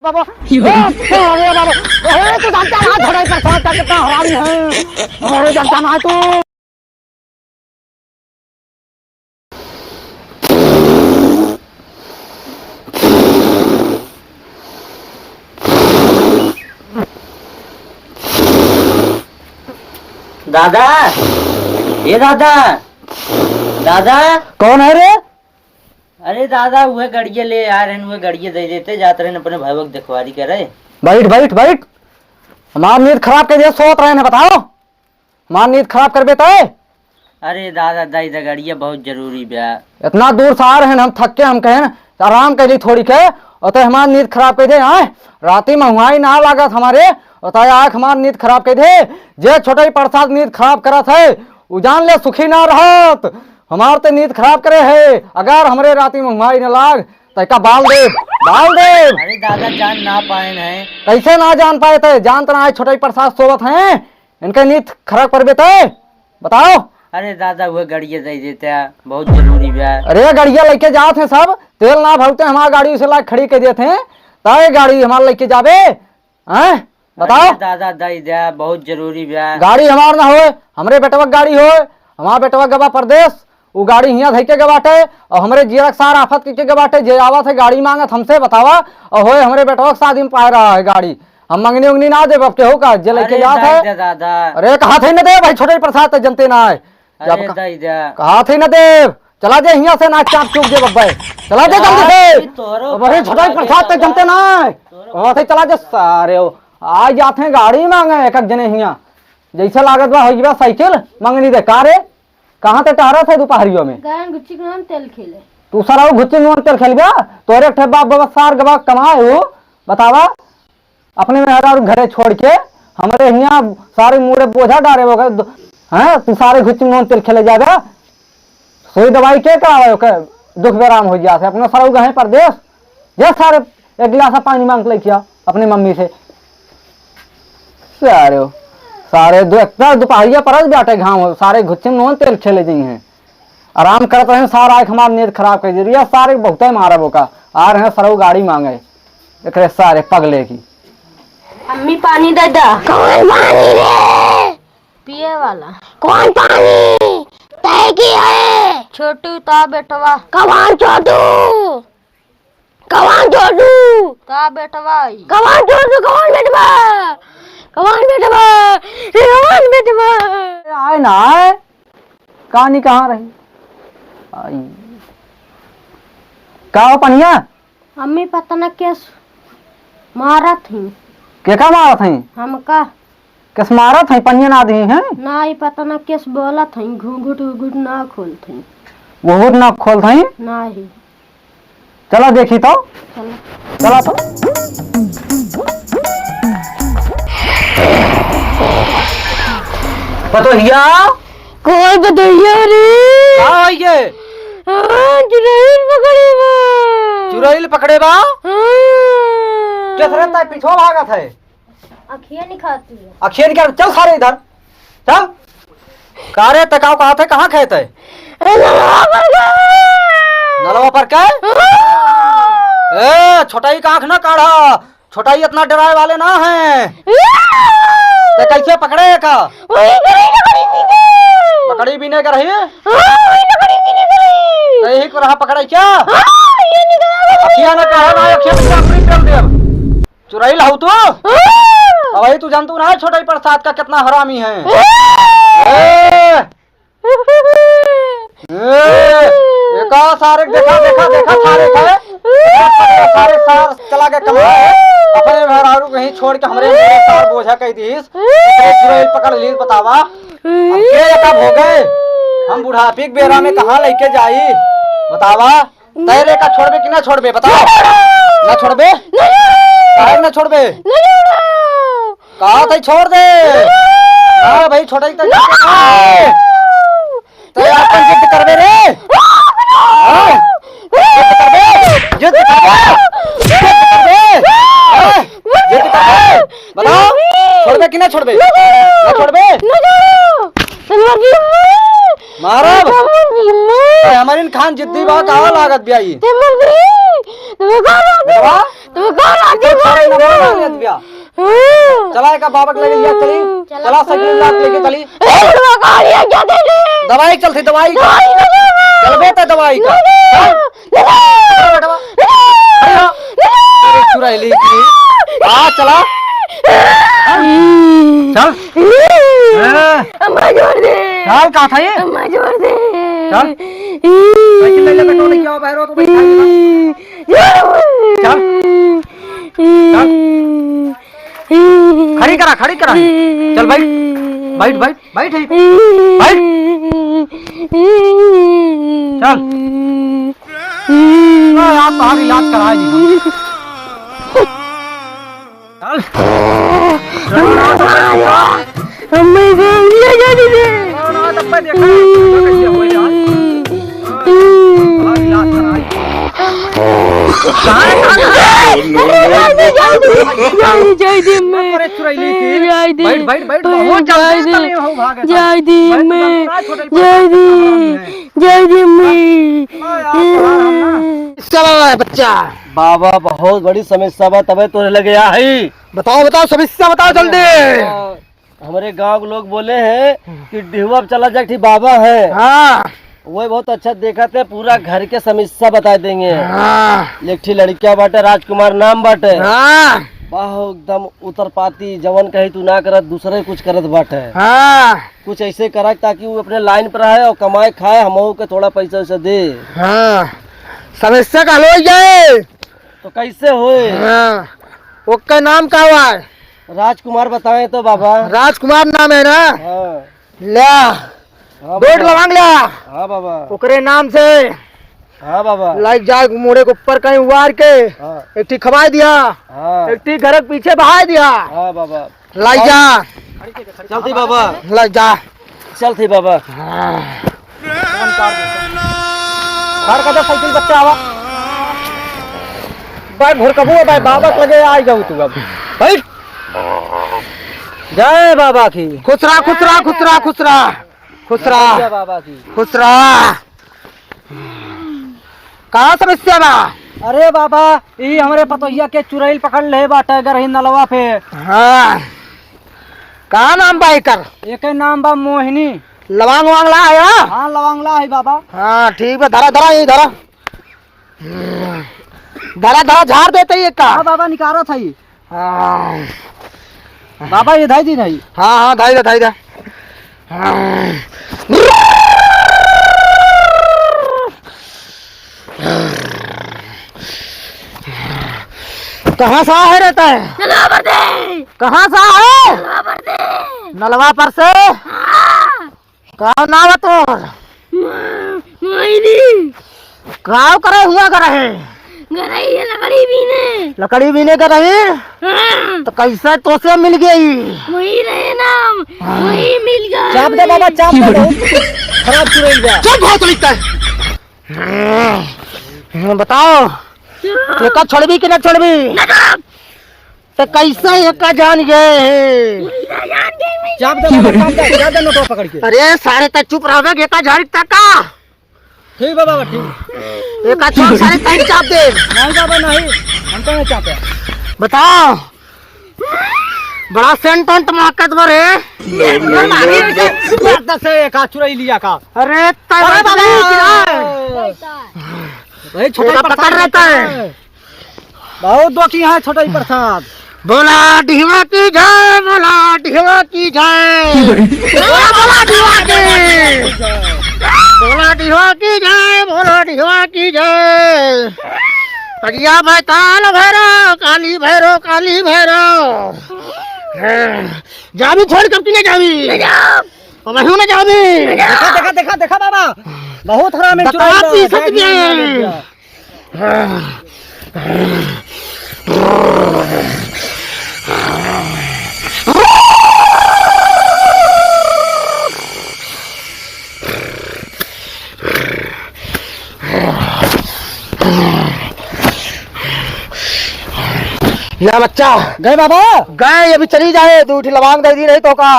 बाबा अरे बाबा तू जानता ना थोड़ा ही परेशान कर कितना हरामी है। अरे जानता ना तू दादा, ये दादा, दादा कौन है रे? अरे दादा वह गड़िया ले आ रहे हैं, वह गड़िया दे देते जाते रहे अपने भाई वक्त दिखवारी कर रहे। बैठ बैठ बैठ हमारी नींद खराब कर दिया, सोच रहे हैं बताओ हमारी नींद खराब कर देता है। अरे दादा दाई दा गड़िया बहुत जरूरी ब्या। इतना दूर से आ रहे हैं हम थक के, हम कहें आराम कर ली थोड़ी के और तो हमारी नींद खराब कर दे। आए राती महुआई ना लागत हमारे और आख हमारी नींद खराब कर दे। जे छोटे प्रसाद नींद खराब करा थे उजान ले सुखी ना रहत, हमार तो नींद खराब करे है। अगर हमरे राती महुआई न लाग तो का बाल दे बाल दे। अरे दादा जान ना पाए हैं। कैसे ना जान पाए थे? जान तो ना छोटे प्रसाद सोवत हैं, इनके नींद खराब कर देते बताओ। अरे दादा वह गड़िया दे देते बहुत जरूरी ब्या। अरे गाड़िया लेके जाते हैं सब, तेल ना भरते हमारी गाड़ी उसे ला खड़ी कर देते हैं ताकि गाड़ी हमारे लेके जावे हैं बताओ। दादा दई दे बहुत जरूरी ब्या। गाड़ी हमार ना होए, हमरे बेटवा गाड़ी होए, हमारा बेटवा गवा प्रदेश वो गाड़ी हियाँ धई के गवाटे और हमरे जीरक सार आफत के गवाटे जे आवत है गाड़ी मांगत हमसे बतावा और होए हमरे बेटवा के शादी में पाए रहा है गाड़ी। हम मंगनी उंगनी ना दे अब के होगा जे लेके जात है। दादा अरे कहा थे न दे भाई, छोटे प्रसाद तो जनते ना है। कहा थे न देव, चला दे यहाँ से ना चाप चूक दे बब्बे, चला दे जल्दी से। वही छोटा प्रसाद तो जनते ना है, कहा थे चला दे सारे आज जाते हैं गाड़ी मांगे एक एक जने हियाँ जैसे लागत बा होगी बा साइकिल मंगनी दे। का रे कहाँ ते टहरा थे दोपहरियों में? गुच्ची के तेल खेले तू सारा गुच्ची में तेल खेल गया तोरे ठे बाप बाबा सार गवा कमाए हो बतावा अपने में घरे छोड़ के हमारे यहाँ सारे मुड़े बोझा डारे हो गए हैं। तू सारे गुच्ची में तेल खेले जाएगा, सोई दवाई के करावे दुख बेराम हो जाते अपने सारा गए परदेश जे सारे एक गिलास पानी मांग ले किया अपनी मम्मी से सारे दोपहरिया परस बैठे घाम सारे गुच्चे में तेल खेले जी हैं आराम करते हैं। सारा हमारी नींद खराब कर दी सारे बहुत मारा बोका आ रहे हैं सरऊ गाड़ी मांगे एक सारे पगले की। अम्मी पानी दे दा। कौन पानी रे? पिए वाला। कौन पानी तय की है? छोटू ता बेटवा। कौन छोटू? कौन छोटू? ता बेटवा। कौन छोटू? कौन बेटवा? कौन बेटवा? कौन बेटवा? आए ना आए कहानी कहाँ रही आई का हो पनिया? अम्मी पता न कैस मारा थी। क्या मारा थी? हमका किस मारा थी? पनिया ना दी हैं ना ही पता न कैस बोला थी। घूंघट घूंघट ना खोल थी। वो ना खोल थी ना ही। चलो देखी तो चला तो पतोहिया कोई बताइए रे? ये चुड़ैल पकड़े बा। चुड़ैल पकड़े बा? किस रहता है पीछो भागत है? अखियाँ नहीं खाती है। अखियन क्या चल सारे इधर चल कारे तकाव कहा थे कहाँ खेत है? नलवा पर क्या? ए छोटाई का आंख ना काढ़ा, छोटाई इतना डराए वाले ना है। तो कैसे पकड़े का? पकड़ी भी नहीं कर रही है तो यही को रहा पकड़े क्या? अखिया ना काढ़ा ना अखिया में अपनी कर दे चुड़ैल हूँ तू। अब वही तू जानतू ना छोटाई प्रसाद का कितना हरामी है। सारे देखा देखा देखा सारे सारे सार चला के कमा अपने मेहरारू कहीं छोड़ के हमरे सार बोझा कह दीस चुड़ैल पकड़ ली बतावा। अब के कब हो गए हम बुढ़ापी के बेरा में कहाँ लेके जाई बतावा। तेरे का छोड़बे कि ना छोड़बे बताओ? ना छोड़बे काहे ना छोड़बे? कहा था छोड़ दे ना भाई छोटा ही तो यार जिद करबे रे जिद करबे बताओ छोड़बे कि ना छोड़बे? ना छोड़बे मारब हमारी खान जिद्दी बात कहाँ लागत भी आई। सारे ना मार लिया दिया। चला का बाबा के लेके लिया चली। चला साइकिल लेके चली। दवाई चलती दवाई का। चल बेटा दवाई का। चुड़ैली की आ चला चल अम्मा जोड़ दे चल कहाँ था ये अम्मा जोड़ दे चल साइकिल ले ले बेटो नहीं क्या बहरो तो बैठा चल चल खड़ी करा चल बैठ बैठ बैठ बैठ बैठ चल आप बाहर इलाज कराए जी चल अम्मा ले जा दे ना डब्बा देखा कैसे हो यार बाहर इलाज कराए बैठ बहुत जल्दी हो भागे बच्चा बाबा बहुत बड़ी समस्या बा तबे तोरे लगे आई। बताओ समस्या बताओ जल्दी। हमारे गांव के लोग बोले हैं कि डिहुआ चला जाए बाबा है। हाँ वो बहुत अच्छा देखा थे पूरा घर के समस्या बता देंगे। हाँ एकठी लड़किया बाटे राजकुमार नाम बाटे। हाँ बाहो एकदम उतर पाती जवन कही तू ना करत दूसरे कुछ करत बाटे। हाँ कुछ ऐसे करा ताकि वो अपने लाइन पर आए और कमाए खाए हम के थोड़ा पैसा वैसा दे। हाँ समस्या का हो जाए तो कैसे होए। हाँ उसका नाम क्या हुआ है राजकुमार बताए तो बाबा। राजकुमार नाम है ना। हाँ लिया बोर्ड लवांग लिया। हाँ बाबा ओकरे नाम से। हाँ बाबा लाइक जाए मोड़े के ऊपर कहीं उबार के। हाँ एक टी खवाई दिया। हाँ एक टी घर के पीछे बहा दिया। हाँ बाबा लाइक जा चलती बाबा लाइक जा चलती बाबा। घर का साइकिल बच्चा आवा भाई भोर कबू भाई बाबा लगे आ जाऊ तू अब भाई जय बाबा की खुसरा खुसरा खुसरा खुसरा खुसरा बाबा की खुसरा। कहाँ समस्या बा। अरे बाबा ये हमारे पतोहिया के चुड़ैल पकड़ ले बाटे गरही नलवा पे। हाँ कहाँ नाम बा एकर। एक नाम बा मोहिनी। लवांग वांग ला है। हाँ लवांगला है बाबा। हाँ ठीक है धरा धरा ये धरा धरा धरा झाड़ देते ये का। हाँ बाबा निकारा था ये। हाँ बाबा ये धाई दी नहीं। हाँ हाँ धाई दे कहाँ सा है रहता है कहाँ सा है नलवा पर से। कहाँ नाम तो गाँव करे हुआ करे लकड़ी बीने का रहे। तो कैसे तो से मिल गई वही रहे नाम वही मिल गया। चाप दे बाबा चाप दे खराब चुड़ैल गया। चल बहुत लिखता है बताओ एक छोड़बी कि न छोड़बी तो कैसे एक जान गए। चाप दे बाबा चाप दे नोटवा पकड़ के। अरे सारे तक चुप रहोगे एक झाड़ी तक का। ठीक है बाबा ठीक। एक छोड़ सारे तक चाप दे। नहीं बाबा नहीं हम तो नहीं चापे। बताओ बड़ा सेंटेंट माकत बरे। से का चुड़ैल लिया का। अरे भाई छोटा पकड़ रहता है बहुत दोखी है छोटा ही प्रसाद। बोला डिहवा की जय बोला डिहवा की जय बोला डिहवा की बोला डिहवा की जय बोला डिहवा की जय। अजिया बैताल भैरव काली भैरव जाबी छोड़ कब की जाबी वही न जाबी। देखा देखा देखा देखा बाबा बहुत हरामी चुड़ैल। या बच्चा गए बाबा गए अभी चली जाए दूठी लवांग दे दी नहीं तो का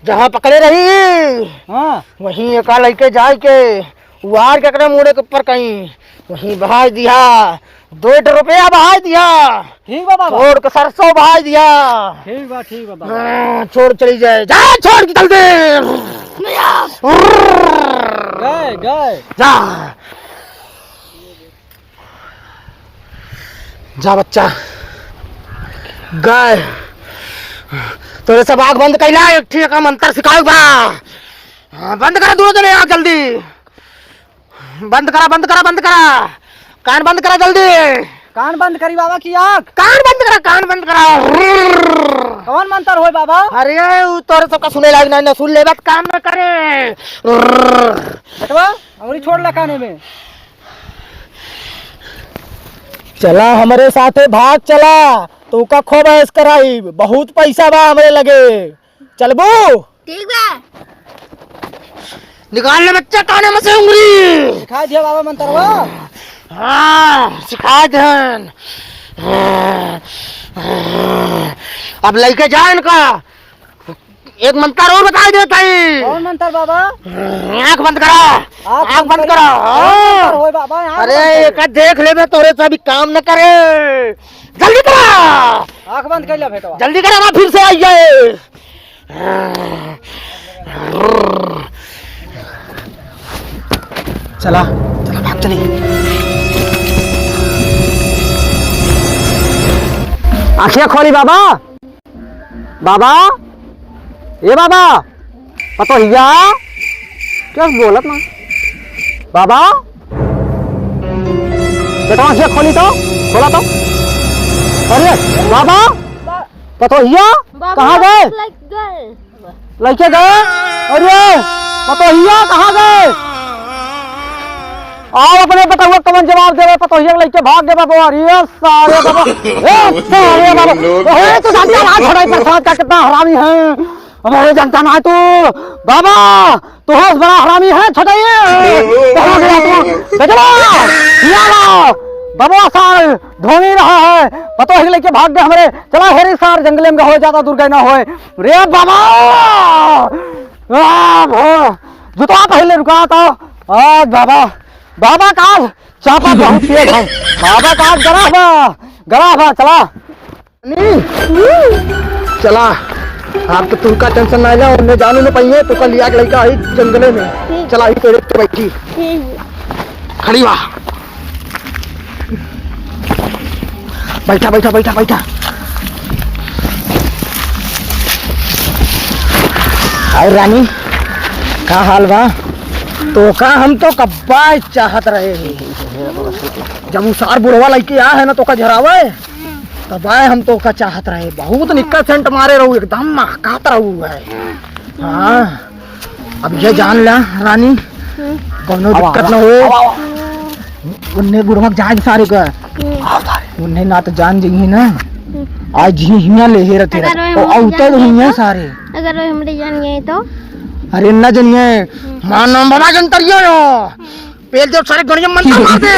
जहाँ पकड़े रही। हाँ वहीं एक लेके जाए के उहार के मुड़े के ऊपर कहीं वहीं बहा दिया 2 रुपया बहा दिया, ठीक बा बाबा, छोड़ के सरसों बहा दिया। ठीक बा बाबा। छोड़ चली जाए, जा छोड़ के चल दे। गए जा जा बच्चा, गए। तोरे सब आग बंद कैला, एक ठीक का मंत्र सिखाओ बा। बंद करा दोनों जने आग जल्दी, बंद करा बंद करा बंद करा, कान बंद करा जल्दी, कान बंद करी बाबा की आँख। कान बंद करा, कान बंद करा। कौन मंत्र होय बाबा? अरे तोरे सबका सुने लाग ना, सुन ले बात काम न करे। बेटवा अंगुली छोड़ ला काने में। चला हमारे साथे भाग चला, तू का खूब ऐश कराई, बहुत पैसा बा हमारे लगे। चलबू? ठीक बा। निकाल ले बच्चा काने में से उंगली। सिखा दिया बाबा मंत्रवा। हाँ सिखा दे। अब लेके जा इनका, एक मंत्र और बता देता है। कौन मंत्र बाबा? आँख बंद करा, आँख बंद करा। मंत्र होय बाबा, आँख अरे बंद एक देख ले, तोरे से अभी काम न करे, जल्दी करा, कर। आँख बंद कर लिया बेटवा। जल्दी करा ना फिर से आई जाए। चला चला भाग चली। आँखें खोली बाबा, बाबा ये बाबा पतो हिया क्या बोलत ना बाबा। बेटा आँखें खोली तो, खोला तो। अरे बाबा पतो हिया कहाँ गए? लड़के गए? अरे पतो हिया कहाँ गए? आओ अपने बताओ कौन जवाब दे रहे? पतो हिया लड़के भाग गए बाबा। अरे सारे बाबा, ए सारे बाबा, ओए तू जानता ना छोड़ा प्रसाद का कितना हरामी है, हमारे जानता ना तू बाबा, तू है बड़ा हरामी है छोटा ये। कहाँ गया तू? बेटा हिया बाबा साल धोनी रहा है, पतो ही लेके भाग गए हमारे। चला हेरी सार जंगले में हो, ज्यादा दूर गए ना होए रे बाबा। जुता पहले रुका था आज बाबा, बाबा का चापा बहुत तेज है, बाबा का गरा बा। चला चला, आप तो तुमका टेंशन ना ले, उन्हें जाने नहीं पाइए तो कल लिया लड़का आई जंगले में। चला ही पेड़ पे बैठी खड़ी बा, बैठा बैठा बैठा बैठा। और रानी का हाल बा? तो का हम तो कब्बा चाहत रहे, जब उसार बुढ़वा लड़के आ है ना तो का झरावे तब आए हम तो का चाहत रहे। बहुत निक्का सेंट मारे रहू, एकदम महकात रहू है। हाँ अब ये जान ला रानी, कोनो दिक्कत न हो, उन्हें बुढ़वा जाए सारे का, उन्हें ना तो जान जाइए ना, आज जी हिया ले हे रहते औते हिया सारे। अगर वो हमरे जान गए तो? अरे न जनिए मान नाम बाबा जंतरियो यो पेल जब सारे गणिया मंत्र मार दे,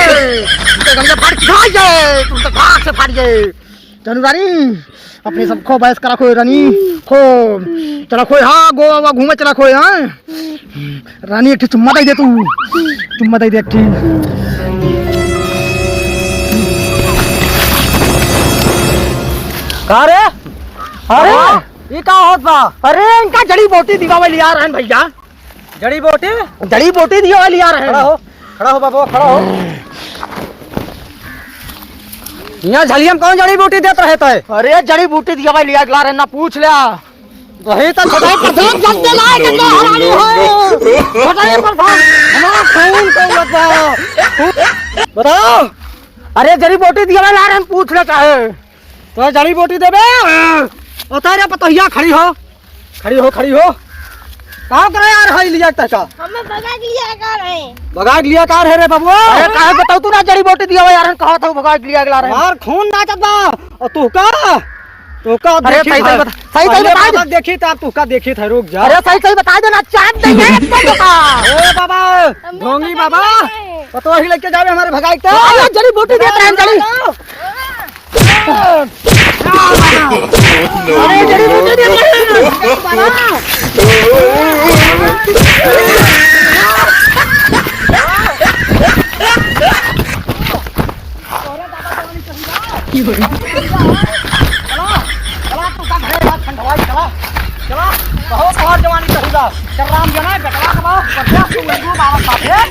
तो गणिया फाड़ खा जाए, तुम तो भाग से फाड़ जाए। जानू रानी अपने सब खो बहस करा खो रानी, खो चला खो, हाँ गोवा घूमे चला खो। हाँ रानी एक चुम्मा दे तू, चुम्मा दे एक का रे? अरे ये का होत बा? अरे इनका जड़ी बूटी दिवावे लिया रहे हैं भैया, जड़ी बूटी? जड़ी बूटी दिवावे लिया रहे हैं। खड़ा हो बाबा, खड़ा हो। यहाँ झलियम कौन जड़ी बूटी देता है? तो अरे जड़ी बूटी दिवावे लिया ला रहे ना, पूछ लिया वही तो छोटा प्रधान जानते लाए कितना हरामी हो, छोटा प्रधान हमारा खून को लगता। बताओ। अरे जड़ी बूटी दिवावे ला रहे हैं, पूछ ले चाहे तो जड़ी बूटी देबे? उतारे पतोहिया, खड़ी हो खड़ी हो खड़ी हो। कहाँ करे यार? हाई लिया तक हमें भगा लिया कर है, भगा लिया कार है रे बबुआ। अरे काहे बताओ तू ना जड़ी बूटी दिवावे यार, कहा था भगा लिया ला रहे हैं। यार खून नाचत बा और तू का अरे सही सही बता दे, देखी था तू का देखी था, रुक जा। अरे सही बता देना, चाट देंगे ए बाबा ढोंगी बाबा, पतोही लेके जावे हमारे भगाई के। अरे जड़ी बूटी देते हैं जड़ी, अरे जड़ी बूटी देते हैं। चला तू का घरे बात ठंडवाई चला चला बहुत और जवानी करूँगा चल राम जना बेटवा कमा बढ़िया तू बाबा साथे